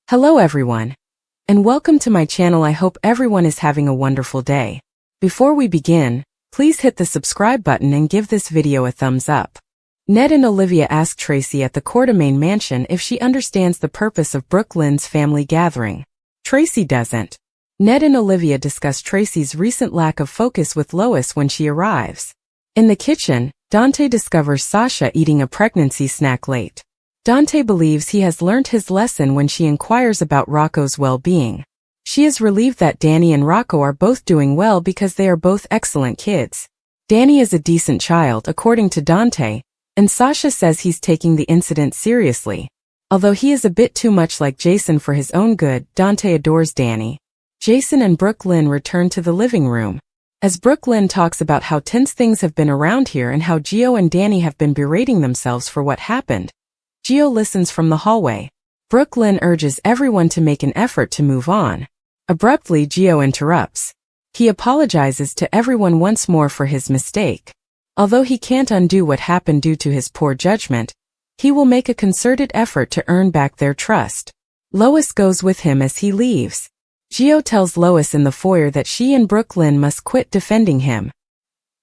Hello everyone, and welcome to my channel. I hope everyone is having a wonderful day. Before we begin, please hit the subscribe button and give this video a thumbs up. Ned and Olivia ask Tracy at the Quartermain mansion if she understands the purpose of Brooklyn's family gathering. Tracy doesn't. Ned and Olivia discuss Tracy's recent lack of focus with Lois when she arrives. In the kitchen, Dante discovers Sasha eating a pregnancy snack late. Dante believes he has learned his lesson when she inquires about Rocco's well-being. She is relieved that Danny and Rocco are both doing well because they are both excellent kids. Danny is a decent child, according to Dante, and Sasha says he's taking the incident seriously. Although he is a bit too much like Jason for his own good, Dante adores Danny. Jason and Brooklyn return to the living room. As Brooklyn talks about how tense things have been around here and how Gio and Danny have been berating themselves for what happened, Gio listens from the hallway. Brooklyn urges everyone to make an effort to move on. Abruptly, Gio interrupts. He apologizes to everyone once more for his mistake. Although he can't undo what happened due to his poor judgment, he will make a concerted effort to earn back their trust. Lois goes with him as he leaves. Gio tells Lois in the foyer that she and Brooklyn must quit defending him.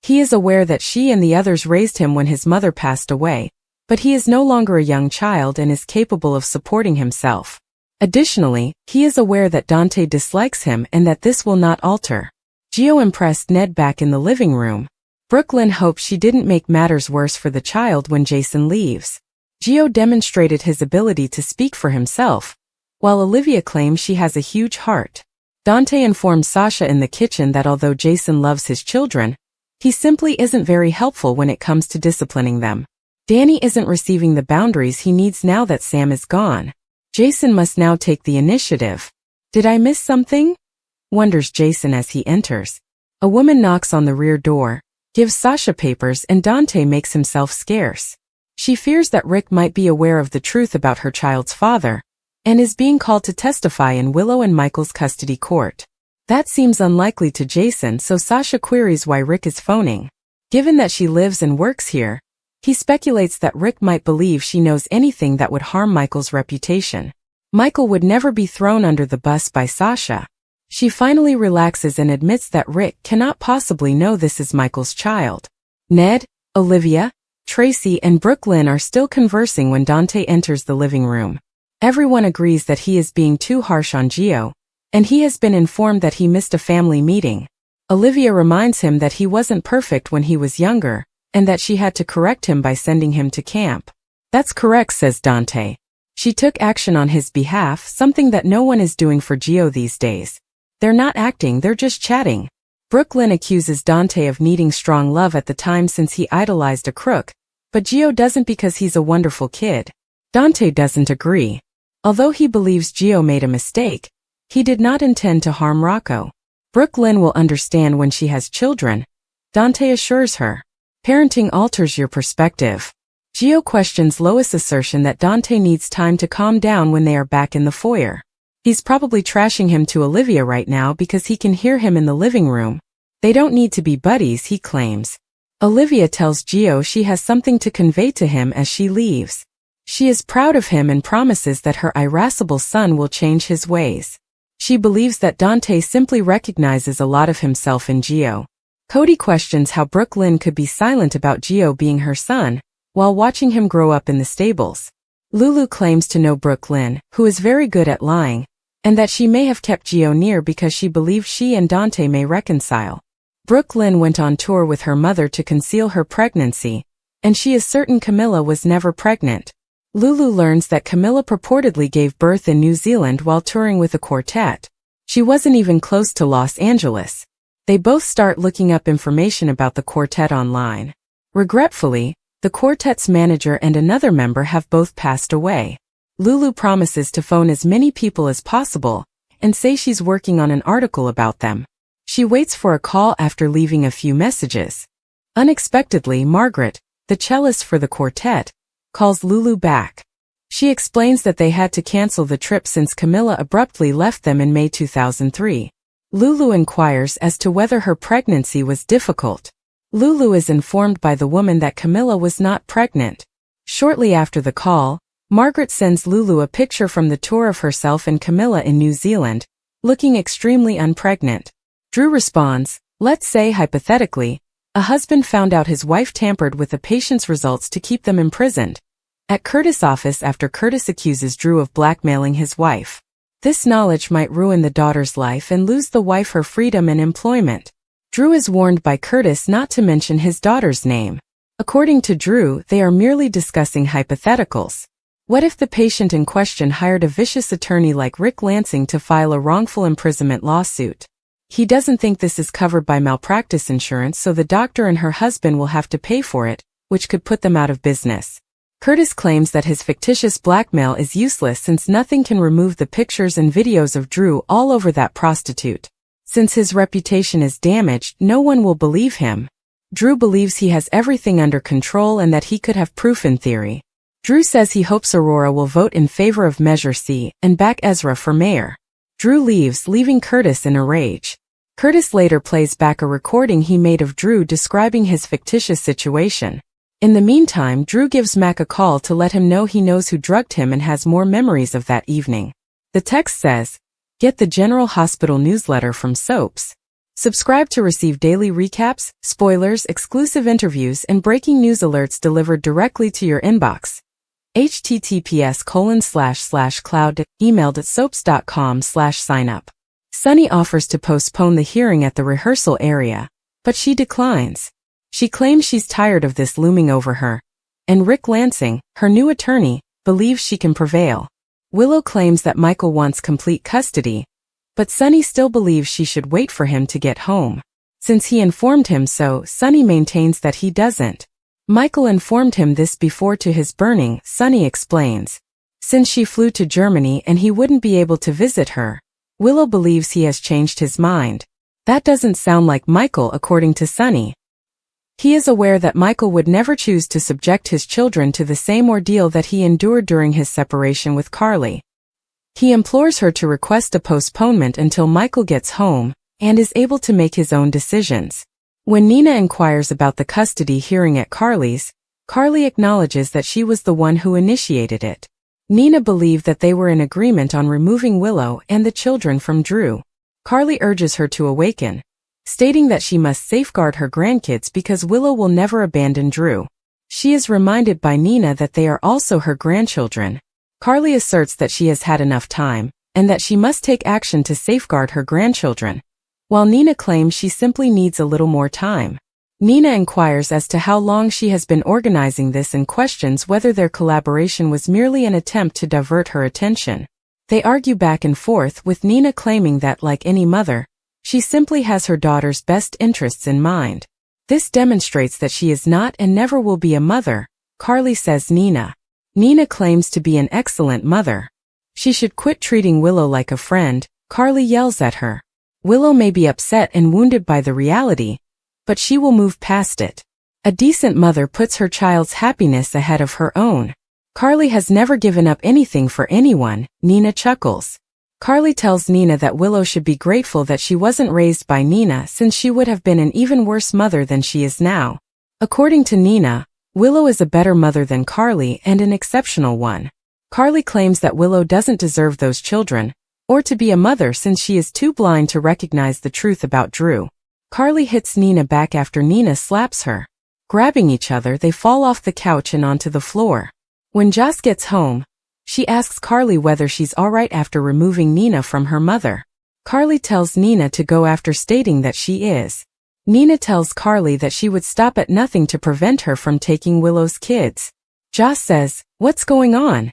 He is aware that she and the others raised him when his mother passed away, but he is no longer a young child and is capable of supporting himself. Additionally, he is aware that Dante dislikes him and that this will not alter. Gio impressed Ned back in the living room. Brooklyn hopes she didn't make matters worse for the child when Jason leaves. Gio demonstrated his ability to speak for himself, while Olivia claims she has a huge heart. Dante informs Sasha in the kitchen that although Jason loves his children, he simply isn't very helpful when it comes to disciplining them. Danny isn't receiving the boundaries he needs now that Sam is gone. Jason must now take the initiative. Did I miss something? Wonders Jason as he enters. A woman knocks on the rear door, gives Sasha papers, and Dante makes himself scarce. She fears that Rick might be aware of the truth about her child's father, and is being called to testify in Willow and Michael's custody court. That seems unlikely to Jason, so Sasha queries why Rick is phoning. Given that she lives and works here, he speculates that Rick might believe she knows anything that would harm Michael's reputation. Michael would never be thrown under the bus by Sasha. She finally relaxes and admits that Rick cannot possibly know this is Michael's child. Ned, Olivia, Tracy, and Brooklyn are still conversing when Dante enters the living room. Everyone agrees that he is being too harsh on Gio, and he has been informed that he missed a family meeting. Olivia reminds him that he wasn't perfect when he was younger, and that she had to correct him by sending him to camp. That's correct, says Dante. She took action on his behalf, something that no one is doing for Gio these days. They're not acting, they're just chatting. Brooklyn accuses Dante of needing strong love at the time since he idolized a crook, but Gio doesn't because he's a wonderful kid. Dante doesn't agree. Although he believes Gio made a mistake, he did not intend to harm Rocco. Brooklyn will understand when she has children, Dante assures her. Parenting alters your perspective. Gio questions Lois' assertion that Dante needs time to calm down when they are back in the foyer. He's probably trashing him to Olivia right now because he can hear him in the living room. They don't need to be buddies, he claims. Olivia tells Gio she has something to convey to him as she leaves. She is proud of him and promises that her irascible son will change his ways. She believes that Dante simply recognizes a lot of himself in Gio. Cody questions how Brooklyn could be silent about Gio being her son, while watching him grow up in the stables. Lulu claims to know Brooklyn, who is very good at lying, and that she may have kept Gio near because she believes she and Dante may reconcile. Brooklyn went on tour with her mother to conceal her pregnancy, and she is certain Camilla was never pregnant. Lulu learns that Camilla purportedly gave birth in New Zealand while touring with a quartet. She wasn't even close to Los Angeles. They both start looking up information about the quartet online. Regretfully, the quartet's manager and another member have both passed away. Lulu promises to phone as many people as possible and say she's working on an article about them. She waits for a call after leaving a few messages. Unexpectedly, Margaret, the cellist for the quartet, calls Lulu back. She explains that they had to cancel the trip since Camilla abruptly left them in May 2003. Lulu inquires as to whether her pregnancy was difficult. Lulu is informed by the woman that Camilla was not pregnant. Shortly after the call, Margaret sends Lulu a picture from the tour of herself and Camilla in New Zealand, looking extremely unpregnant. Drew responds, let's say hypothetically, a husband found out his wife tampered with a patient's results to keep them imprisoned at Curtis' office after Curtis accuses Drew of blackmailing his wife. This knowledge might ruin the daughter's life and lose the wife her freedom and employment. Drew is warned by Curtis not to mention his daughter's name. According to Drew, they are merely discussing hypotheticals. What if the patient in question hired a vicious attorney like Rick Lansing to file a wrongful imprisonment lawsuit? He doesn't think this is covered by malpractice insurance, so the doctor and her husband will have to pay for it, which could put them out of business. Curtis claims that his fictitious blackmail is useless since nothing can remove the pictures and videos of Drew all over that prostitute. Since his reputation is damaged, no one will believe him. Drew believes he has everything under control and that he could have proof in theory. Drew says he hopes Aurora will vote in favor of Measure C and back Ezra for mayor. Drew leaves, leaving Curtis in a rage. Curtis later plays back a recording he made of Drew describing his fictitious situation. In the meantime, Drew gives Mac a call to let him know he knows who drugged him and has more memories of that evening. The text says, get the General Hospital newsletter from Soaps. Subscribe to receive daily recaps, spoilers, exclusive interviews, and breaking news alerts delivered directly to your inbox. https://cloud emailed@soaps.com/signup. Sonny offers to postpone the hearing at the rehearsal area, but she declines. She claims she's tired of this looming over her, and Rick Lansing, her new attorney, believes she can prevail. Willow claims that Michael wants complete custody, but Sonny still believes she should wait for him to get home. Since he informed him so, Sonny maintains that he doesn't. Michael informed him this before to his burning, Sonny explains. Since she flew to Germany and he wouldn't be able to visit her, Willow believes he has changed his mind. That doesn't sound like Michael, according to Sonny. He is aware that Michael would never choose to subject his children to the same ordeal that he endured during his separation with Carly. He implores her to request a postponement until Michael gets home and is able to make his own decisions. When Nina inquires about the custody hearing at Carly's, Carly acknowledges that she was the one who initiated it. Nina believed that they were in agreement on removing Willow and the children from Drew. Carly urges her to awaken, stating that she must safeguard her grandkids because Willow will never abandon Drew. She is reminded by Nina that they are also her grandchildren. Carly asserts that she has had enough time, and that she must take action to safeguard her grandchildren, while Nina claims she simply needs a little more time. Nina inquires as to how long she has been organizing this and questions whether their collaboration was merely an attempt to divert her attention. They argue back and forth, with Nina claiming that, like any mother, she simply has her daughter's best interests in mind. This demonstrates that she is not and never will be a mother, Carly says Nina. Nina claims to be an excellent mother. She should quit treating Willow like a friend, Carly yells at her. Willow may be upset and wounded by the reality, but she will move past it. A decent mother puts her child's happiness ahead of her own. Carly has never given up anything for anyone, Nina chuckles. Carly tells Nina that Willow should be grateful that she wasn't raised by Nina, since she would have been an even worse mother than she is now. According to Nina, Willow is a better mother than Carly and an exceptional one. Carly claims that Willow doesn't deserve those children, or to be a mother, since she is too blind to recognize the truth about Drew. Carly hits Nina back after Nina slaps her. Grabbing each other, they fall off the couch and onto the floor. When Joss gets home, she asks Carly whether she's alright after removing Nina from her mother. Carly tells Nina to go after stating that she is. Nina tells Carly that she would stop at nothing to prevent her from taking Willow's kids. Joss says, "What's going on?"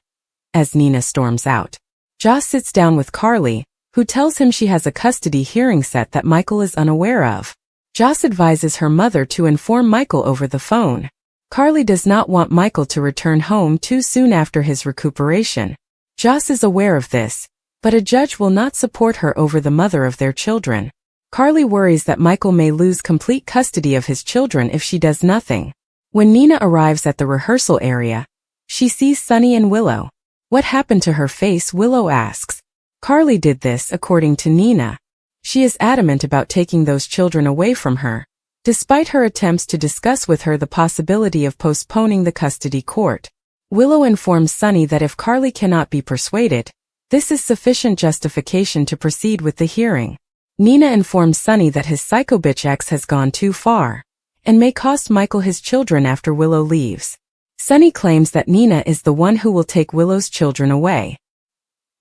as Nina storms out. Joss sits down with Carly, who tells him she has a custody hearing set that Michael is unaware of. Joss advises her mother to inform Michael over the phone. Carly does not want Michael to return home too soon after his recuperation. Joss is aware of this, but a judge will not support her over the mother of their children. Carly worries that Michael may lose complete custody of his children if she does nothing. When Nina arrives at the rehearsal area, she sees Sonny and Willow. What happened to her face? Willow asks. Carly did this, according to Nina. She is adamant about taking those children away from her, despite her attempts to discuss with her the possibility of postponing the custody court. Willow informs Sonny that if Carly cannot be persuaded, this is sufficient justification to proceed with the hearing. Nina informs Sonny that his psycho bitch ex has gone too far and may cost Michael his children after Willow leaves. Sonny claims that Nina is the one who will take Willow's children away.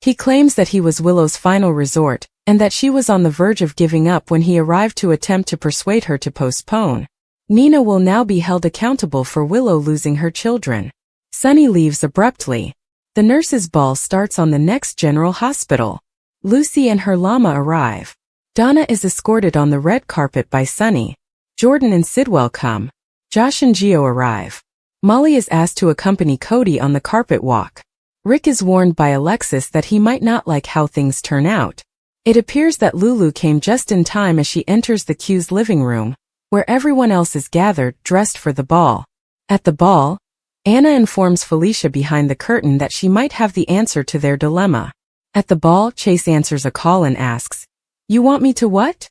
He claims that he was Willow's final resort and that she was on the verge of giving up when he arrived to attempt to persuade her to postpone. Nina will now be held accountable for Willow losing her children. Sonny leaves abruptly. The nurses' ball starts on the next General Hospital. Lucy and her llama arrive. Donna is escorted on the red carpet by Sonny. Jordan and Sidwell come. Josh and Gio arrive. Molly is asked to accompany Cody on the carpet walk. Rick is warned by Alexis that he might not like how things turn out. It appears that Lulu came just in time as she enters the Q's living room, where everyone else is gathered, dressed for the ball. At the ball, Anna informs Felicia behind the curtain that she might have the answer to their dilemma. At the ball, Chase answers a call and asks, "You want me to what?"